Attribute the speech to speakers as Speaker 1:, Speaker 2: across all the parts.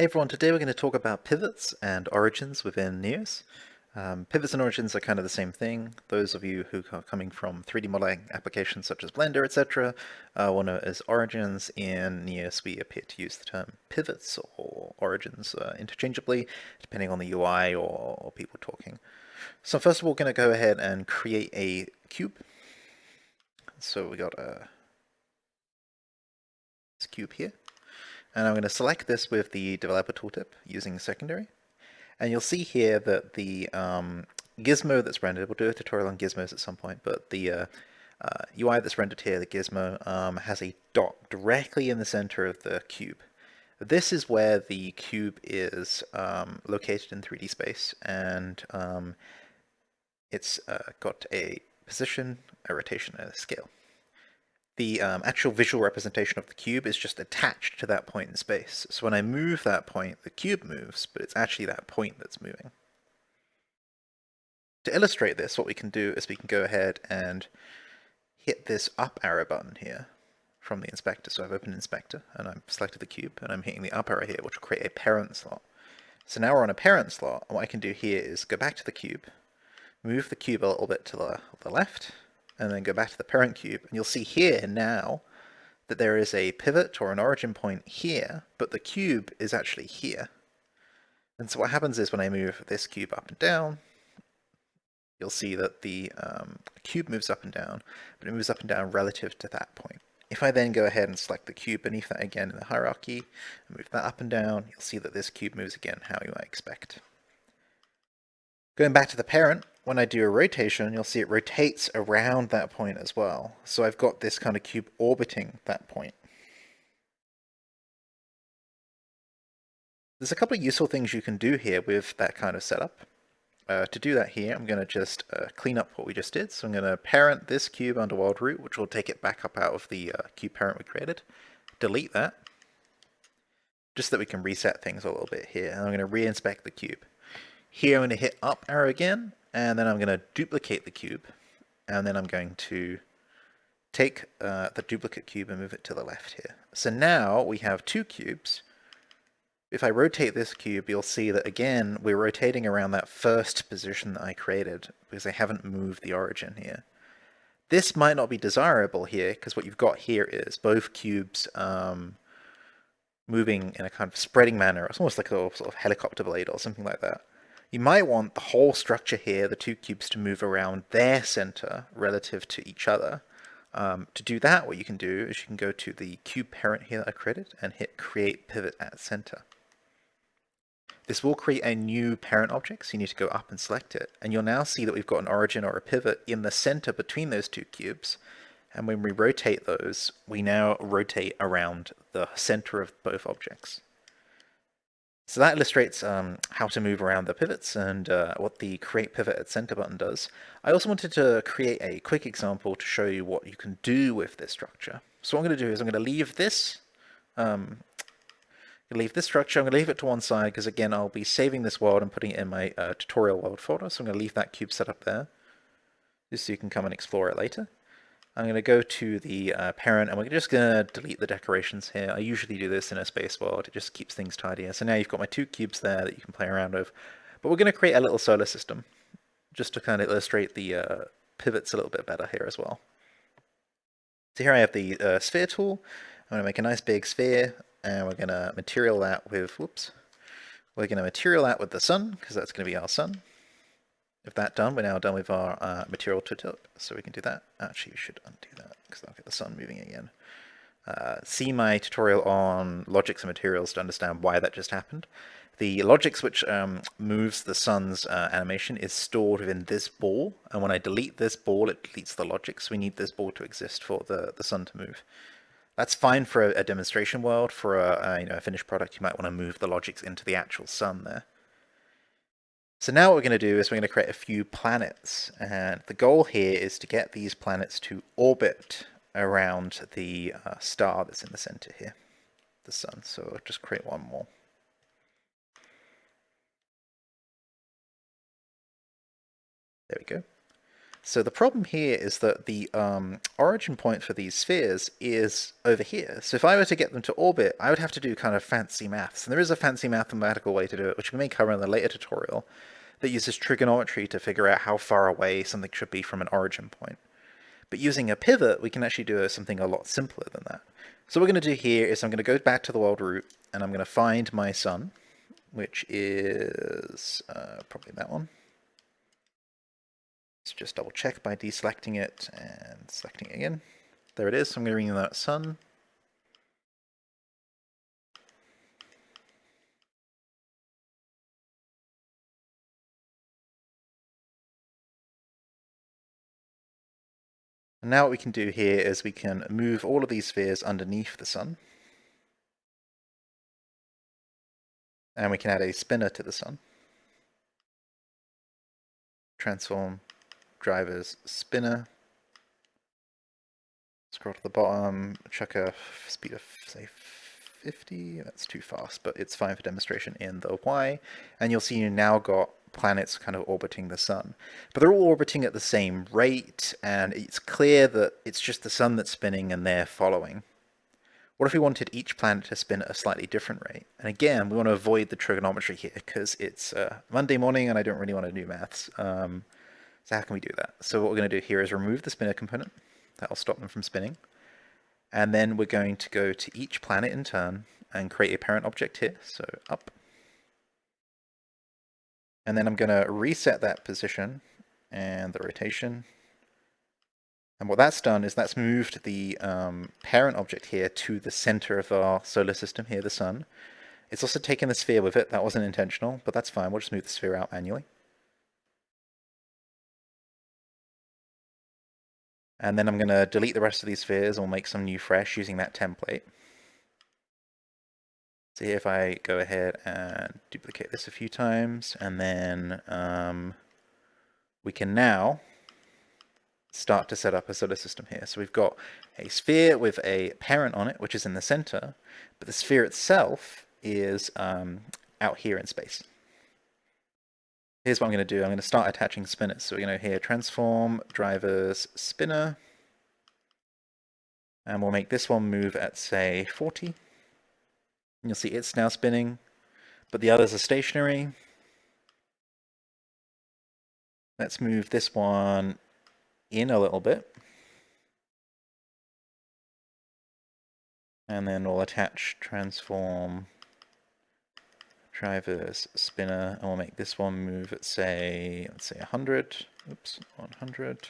Speaker 1: Hey everyone, today we're going to talk about pivots and origins within Neos. Pivots and origins are kind of the same thing. Those of you who are coming from 3D modeling applications such as Blender, etc., will know it as origins. In Neos, we appear to use the term pivots or origins interchangeably, depending on the UI or people talking. So first of all, we're going to go ahead and create a cube. So we got this cube here. And I'm going to select this with the developer tooltip using secondary. And you'll see here that the gizmo that's rendered, we'll do a tutorial on gizmos at some point, but the UI that's rendered here, the gizmo, has a dot directly in the center of the cube. This is where the cube is located in 3D space, and it's got a position, a rotation, and a scale. The actual visual representation of the cube is just attached to that point in space. So when I move that point, the cube moves, but it's actually that point that's moving. To illustrate this, what we can do is we can go ahead and hit this up arrow button here from the inspector. So I've opened inspector and I've selected the cube and I'm hitting the up arrow here, which will create a parent slot. So now we're on a parent slot, and what I can do here is go back to the cube, move the cube a little bit to the left, and then go back to the parent cube, and you'll see here now that there is a pivot or an origin point here, but the cube is actually here. And so what happens is when I move this cube up and down, you'll see that the cube moves up and down, but it moves up and down relative to that point. If I then go ahead and select the cube beneath that again in the hierarchy, and move that up and down, you'll see that this cube moves again how you might expect. Going back to the parent, when I do a rotation, you'll see it rotates around that point as well. So I've got this kind of cube orbiting that point. There's a couple of useful things you can do here with that kind of setup. To do that here, I'm going to just clean up what we just did. So I'm going to parent this cube under wild root, which will take it back up out of the cube parent we created. Delete that, just so that we can reset things a little bit here. And I'm going to re-inspect the cube. Here I'm going to hit up arrow again, and then I'm going to duplicate the cube, and then I'm going to take the duplicate cube and move it to the left here. So now we have two cubes. If I rotate this cube, you'll see that again we're rotating around that first position that I created because I haven't moved the origin here. This might not be desirable here because what you've got here is both cubes moving in a kind of spreading manner. It's almost like a sort of helicopter blade or something like that. You might want the whole structure here, the two cubes, to move around their center relative to each other. To do that, what you can do is you can go to the cube parent here that I created and hit create pivot at center. This will create a new parent object, so you need to go up and select it. And you'll now see that we've got an origin or a pivot in the center between those two cubes. And when we rotate those, we now rotate around the center of both objects. So that illustrates how to move around the pivots and what the create pivot at center button does. I also wanted to create a quick example to show you what you can do with this structure. So what I'm going to do is I'm going to leave this structure. I'm going to leave it to one side because again I'll be saving this world and putting it in my tutorial world folder. So I'm going to leave that cube set up there just so you can come and explore it later. I'm going to go to the parent and we're just going to delete the decorations here. I usually do this in a space world. It just keeps things tidier. So now you've got my two cubes there that you can play around with. But we're going to create a little solar system just to kind of illustrate the pivots a little bit better here as well. So here I have the sphere tool. I'm going to make a nice big sphere and we're going to material that with, we're going to material that with the sun because that's going to be our sun. If that's done, we're now done with our material tooltip, so we can do that. Actually, we should undo that because I'll get the sun moving again. See my tutorial on logics and materials to understand why that just happened. The logics which moves the sun's animation is stored within this ball, and when I delete this ball, it deletes the logic, so we need this ball to exist for the sun to move. That's fine for a demonstration world. For a finished product, you might want to move the logics into the actual sun there. So now what we're going to do is we're going to create a few planets, and the goal here is to get these planets to orbit around the star that's in the center here, the sun. So I'll just create one more. There we go. So the problem here is that the origin point for these spheres is over here. So if I were to get them to orbit, I would have to do kind of fancy maths. And there is a fancy mathematical way to do it, which we may cover in a later tutorial, that uses trigonometry to figure out how far away something should be from an origin point. But using a pivot, we can actually do something a lot simpler than that. So what we're going to do here is I'm going to go back to the world root, and I'm going to find my sun, which is probably that one. Let's just double check by deselecting it and selecting it again. There it is. So I'm going to rename that sun. And now what we can do here is we can move all of these spheres underneath the sun. And we can add a spinner to the sun. Transform, drivers, spinner. Scroll to the bottom, chuck a speed of, say, 50. That's too fast, but it's fine for demonstration in the Y. And you'll see you now got planets kind of orbiting the sun. But they're all orbiting at the same rate, and it's clear that it's just the sun that's spinning and they're following. What if we wanted each planet to spin at a slightly different rate? And again, we want to avoid the trigonometry here because it's Monday morning and I don't really want to do maths. So how can we do that? So what we're going to do here is remove the spinner component. That'll stop them from spinning. And then we're going to go to each planet in turn and create a parent object here. So up. And then I'm going to reset that position and the rotation. And what that's done is that's moved the parent object here to the center of our solar system here, the sun. It's also taken the sphere with it. That wasn't intentional, but that's fine. We'll just move the sphere out manually. And then I'm going to delete the rest of these spheres and we'll make some new fresh using that template. So here if I go ahead and duplicate this a few times, and then we can now start to set up a solar system here. So we've got a sphere with a parent on it, which is in the center, but the sphere itself is out here in space. Here's what I'm going to do. I'm going to start attaching spinners. So we're going to here transform, drivers, spinner. And we'll make this one move at, say, 40. And you'll see it's now spinning, but the others are stationary. Let's move this one in a little bit. And then we'll attach transform, drivers, spinner, and we'll make this one move at, say, let's say 100. Oops, 100.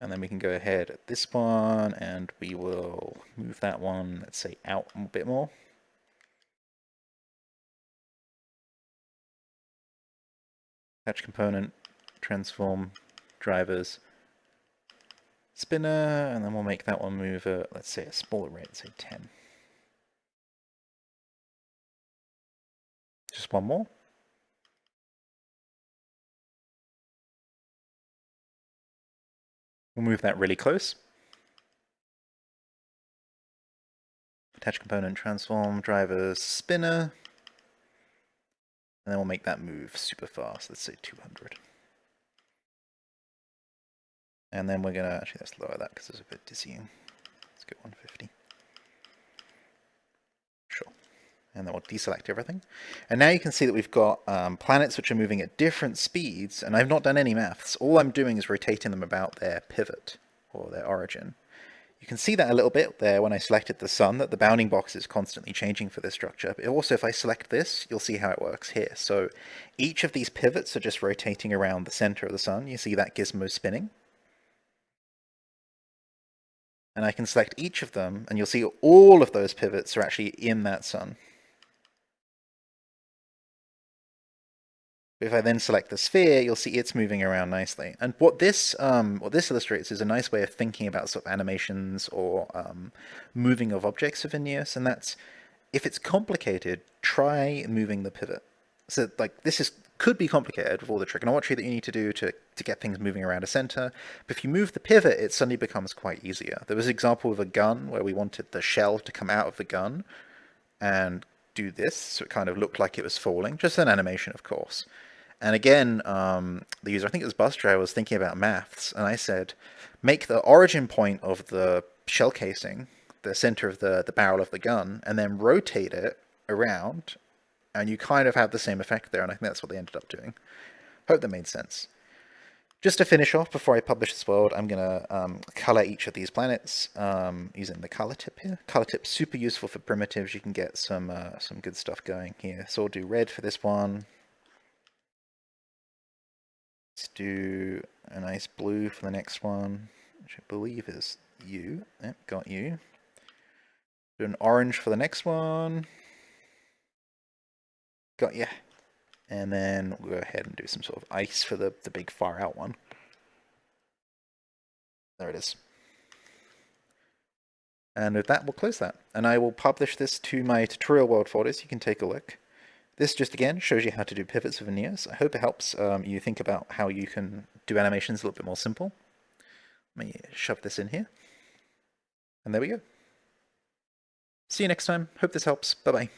Speaker 1: And then we can go ahead at this one, and we will move that one, let's say, out a bit more. Attach component, transform, drivers, spinner, and then we'll make that one move at, let's say, a smaller rate, say 10. Just one more. We'll move that really close. Attach component, transform, drivers, spinner. And then we'll make that move super fast. Let's say 200. And then we're going to, actually let's lower that because it's a bit dizzying. Let's go 150. Sure. And then we'll deselect everything. And now you can see that we've got planets which are moving at different speeds, and I've not done any maths. All I'm doing is rotating them about their pivot, or their origin. You can see that a little bit there when I selected the sun, that the bounding box is constantly changing for this structure. But also if I select this, you'll see how it works here. So each of these pivots are just rotating around the center of the sun. You see that gizmo spinning. And I can select each of them, and you'll see all of those pivots are actually in that sun. If I then select the sphere, you'll see it's moving around nicely. And what this illustrates is a nice way of thinking about sort of animations or moving of objects within Neos, and that's, if it's complicated, try moving the pivot. So like this could be complicated with all the trigonometry that you need to do to get things moving around a center, but if you move the pivot, it suddenly becomes quite easier. There was an example of a gun where we wanted the shell to come out of the gun and do this, so it kind of looked like it was falling, just an animation, of course. And again, the user, I think it was Buster, was thinking about maths, and I said, make the origin point of the shell casing the center of the barrel of the gun, and then rotate it around, and you kind of have the same effect there, and I think that's what they ended up doing. Hope that made sense. Just to finish off, before I publish this world, I'm going to color each of these planets using the color tip here. Color tip's super useful for primitives. You can get some good stuff going here. So we'll do red for this one. Let's do a nice blue for the next one, which I believe is you. Yep, got you. Do an orange for the next one. Got you. And then we'll go ahead and do some sort of ice for the big far out one. There it is. And with that, we'll close that. And I will publish this to my tutorial world folder so you can take a look. This just again shows you how to do pivots with veneers. I hope it helps you think about how you can do animations a little bit more simple. Let me shove this in here. And there we go. See you next time. Hope this helps. Bye-bye.